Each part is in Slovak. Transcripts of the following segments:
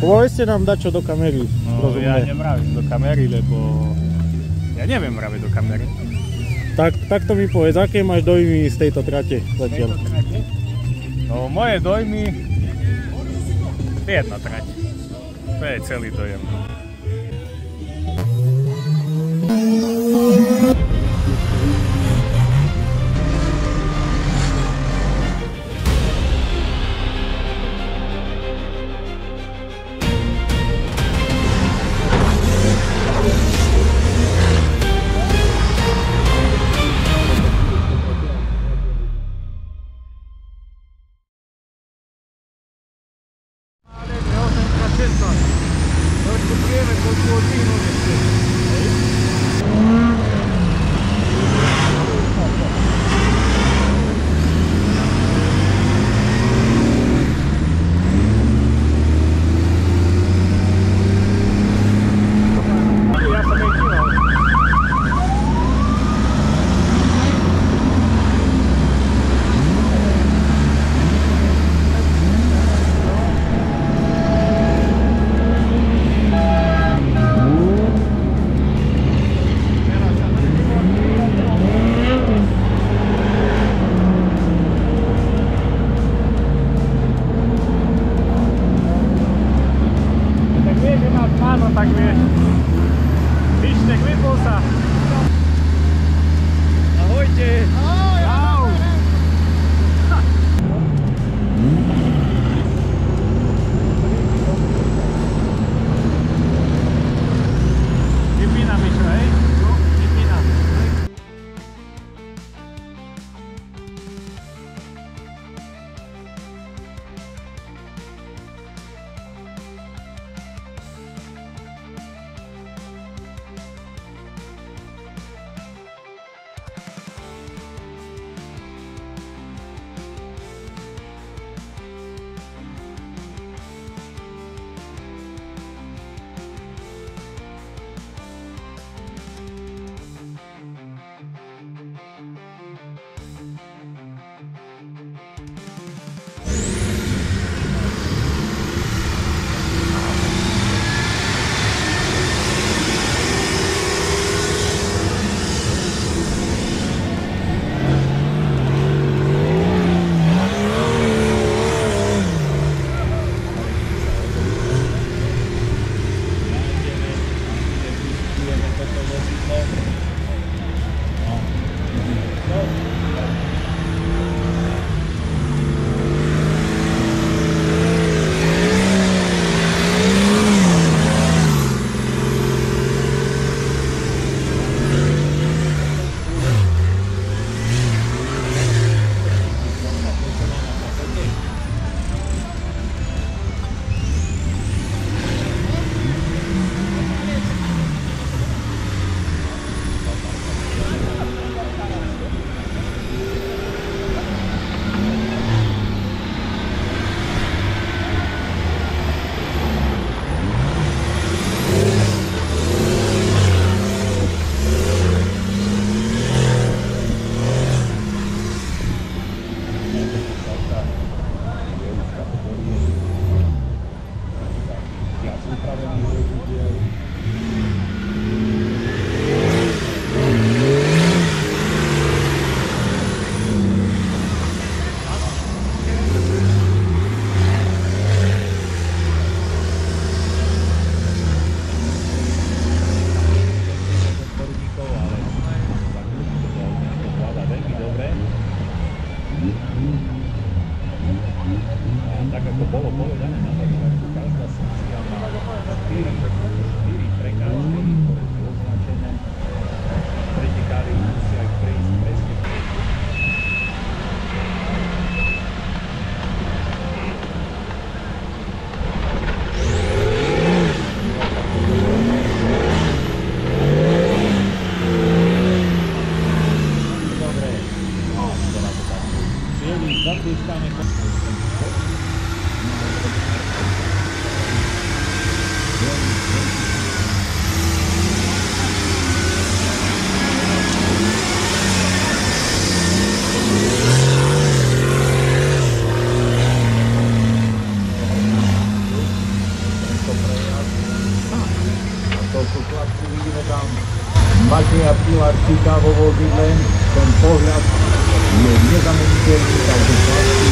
Povedzte nám dať čo do kamery. No, ja nemravím do kamery, lebo ja neviem vraviť do kamery. Tak to mi povedz, aké máš dojmy z tejto trate zatiaľ? No moje dojmy, jedna trať. To je celý dojem. Trošku prijeme koľko hodinu ešte. Ja som jej kýval. Tak vieš. Vyštek, vypol sa. Ahojte. Ahoj. Ahoj. Vypínam Mišo, hej? Vypínam. tú kladku vidíme tam Mateja Pilarčíka vo vozidle, ten pohľad je nezameniteľný, takže kladky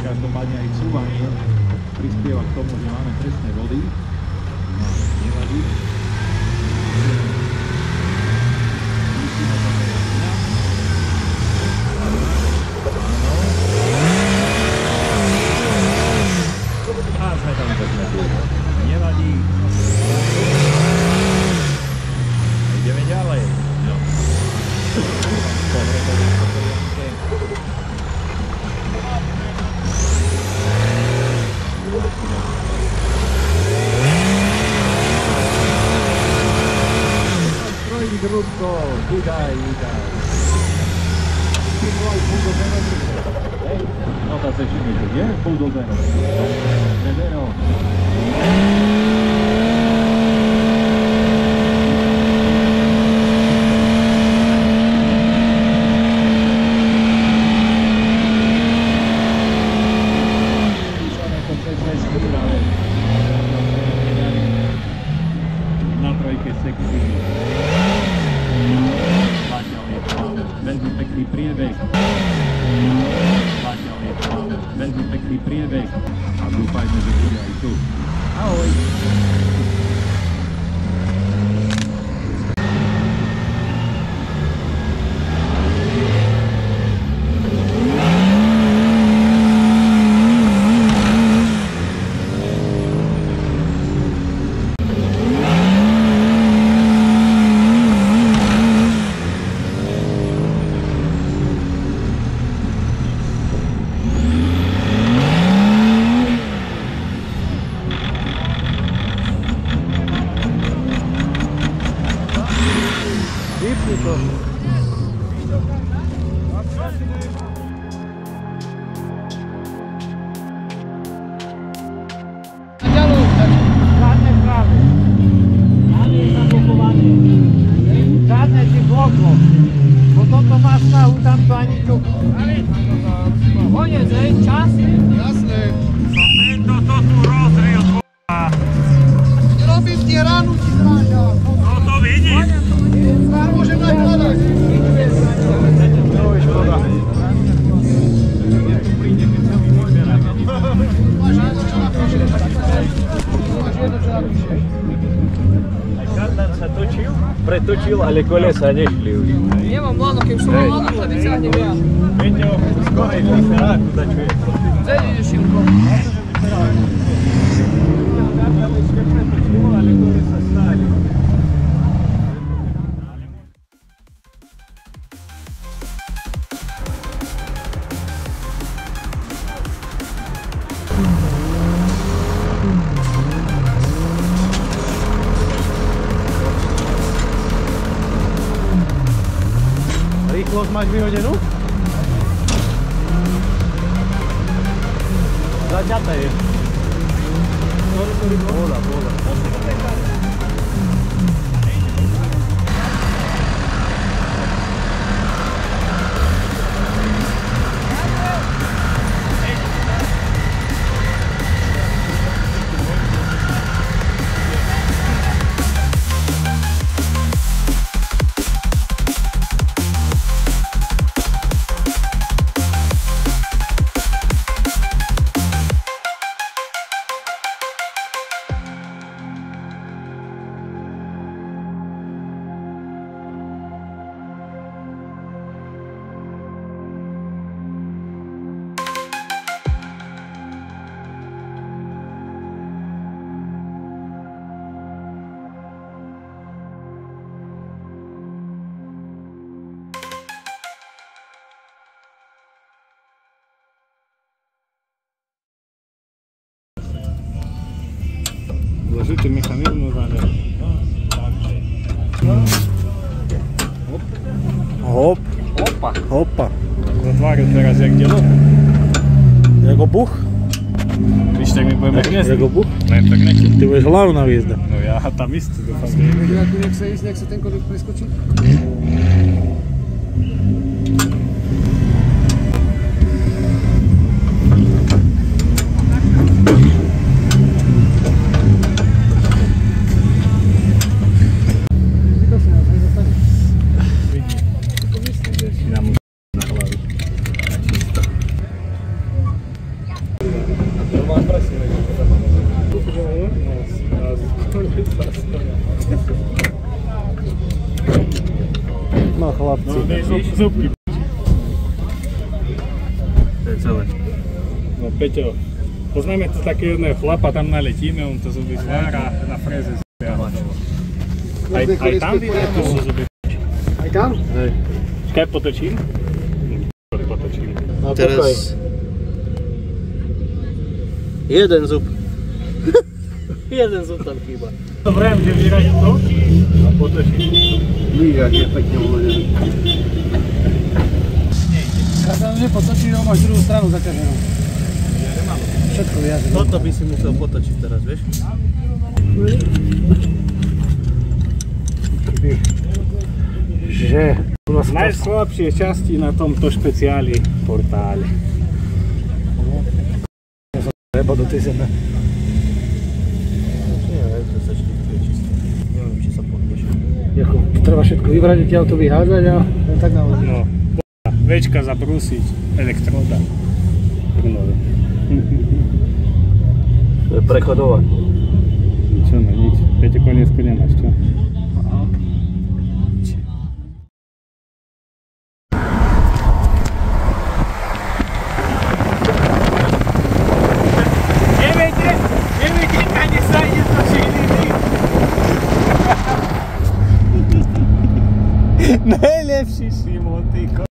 každopádne aj cúvanie prispieva k tomu, že máme presné vody. No, nevadí. Musíme to teraz inak. A sme tam, kde sme boli. Nevadí. A ideme ďalej. No. Grupko, vydaj. No to se všimne, že je půl do zero. Zero. to. Żadne ci blokło, bo to masz na tam to ani tu. Koniec, czas? Jasne. To tu rozrył, k***a. Robisz tieranu ci zrania. No to widzisz. Może nakładać. No i szkoda. Pretočil, ale kolesa nešli už. Nemám lano, keď som lano, to vyťahnem ja. Peťo, skorej šoferáku dačuje. Kde ideš, Šimko? Ale kolesa stali. Rýchlosť máš vyhodenú? Zaťata je. Bola. Zložitý mechanizmus, ale... Hop. Hopa. Zatváram teraz jak dělo. Jako buch? Když tak mi budeme hniezdy. Jako buch? Len tak nechci. Ty budeš hlavná hviezda. No ja tam istý dúfam. Nech sa ísť, nech sa ten kolik preskočí. No chlapci. Zubky. To je celé. No Peťo, poznáme to také jedného chlapa, tam naletíme, on to zuby zvára na fréze zuby a hotovo. Aj tam vidíš, to sú zuby. Aj tam? Čakaj, potočím? Potočím. No, Teraz jeden zub. Jeden zub tam chýba. Dobre, že vyrať to a potočím. Lírak je pekne uložený. Kázam, že potočí, no máš druhú stranu zaťaženú. Všetko vyjazené. Toto by si musel potočiť teraz, vieš? Že? Najslabšie časti na tomto špeciáli portále. Treba do tej zeme. Neviem, či sa pohneš. Jako, treba všetko vybrať, odtiaľ to vyhádzať a len tak na vodu. No, večka zabrúsiť, elektroda. Plynová. To je prechodová. Čo no, nič. Peťo, koniecku nemáš, čo? Neviete, kade sa ide do šiliny. Najlepší Šimon, ty ko...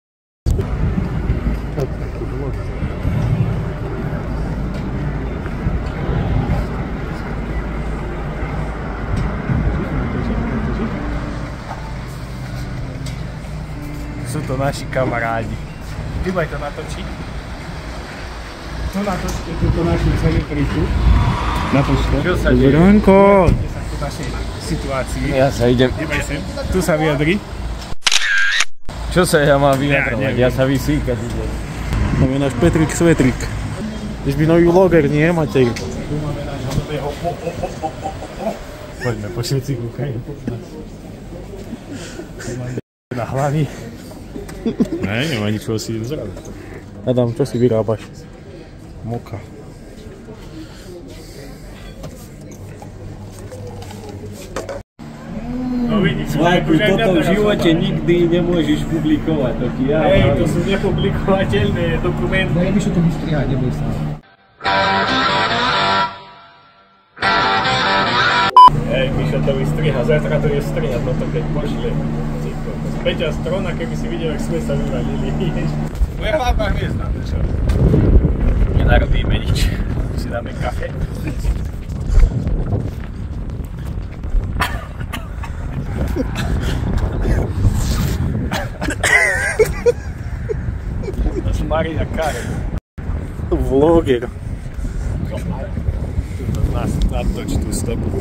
to naši kamarádi. Vybaj to natočiť. To natočte, túto našu celebritu. Natočte. Čo sa deje? Branko! Vyjadrite sa k našej situácii. Ja sa idem. Vybaj sem. Tu sa vyjadri. Čo sa ja mám vyjadrovať? Ja Ja sa vysýkať idem. Tam je náš Petrik Svetrik. Když by nový vloger, nie Matej? Tu máme nášho nového Poďme, po všetci kúkaj. Na hlavy. Ne, nemá ničoho si zradu. Adam, čo si vyrábaš? Moka. No vidíš, Slajku, toto v živote nikdy nemôžeš publikovať, to ti ja Hej, to vravím. sú nepublikovateľné dokumenty. Daj mi, čo to vystrihať, neboj sa. Hej, Mišo to vystriha, zajtra to je strihať, no to keď pošle. Peťa strona, keby si videl, jak sme sa vyvalili. Moja hlava hviezda, to čo? Nenarobíme nič. Si dáme kafe. To sú Marina Karen. Vloger. Natoč tú stopku.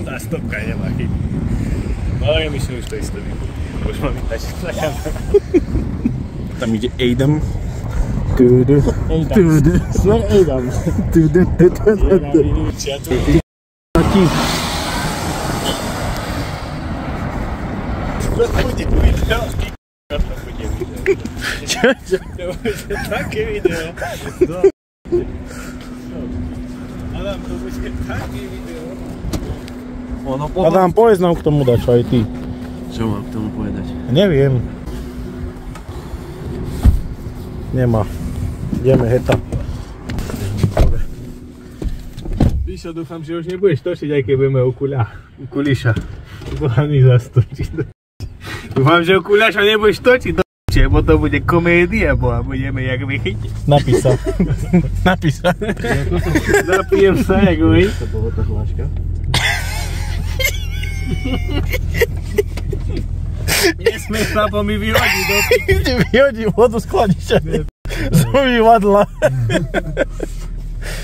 Tá stopka nemá chybu. No ale Mišo už to isté vypúť. Už mám vytačiť na kameru. Tam ide Adam. Tudu. Tudu. Sir Adam. Tudu. Taký. To bude video. To bude video. To bude také video. Adam, to bude také video. Adam, povedz nám k tomu dačo aj ty. Čo mám k tomu povedať? Neviem. Nemá. Ideme heta. Píšo, dúfam, že už nebudeš točiť, aj keď budeme u Kuliša. Bohaný zastočiť. Dúfam, že u Kuliša nebudeš točiť, lebo to bude komédia, a budeme jak vychytiť. Napísa. Napísa. Napijem sa, jak vy. To bolo tá hláška? Nesmej chlapom mi vyhodiť do piky. Ti vyhodí vodu z chladiča. Z umývadla.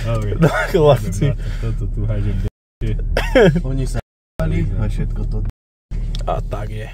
Dobre. Do chlapci. Toto tu hážem. Oni sa a všetko to. A tak je.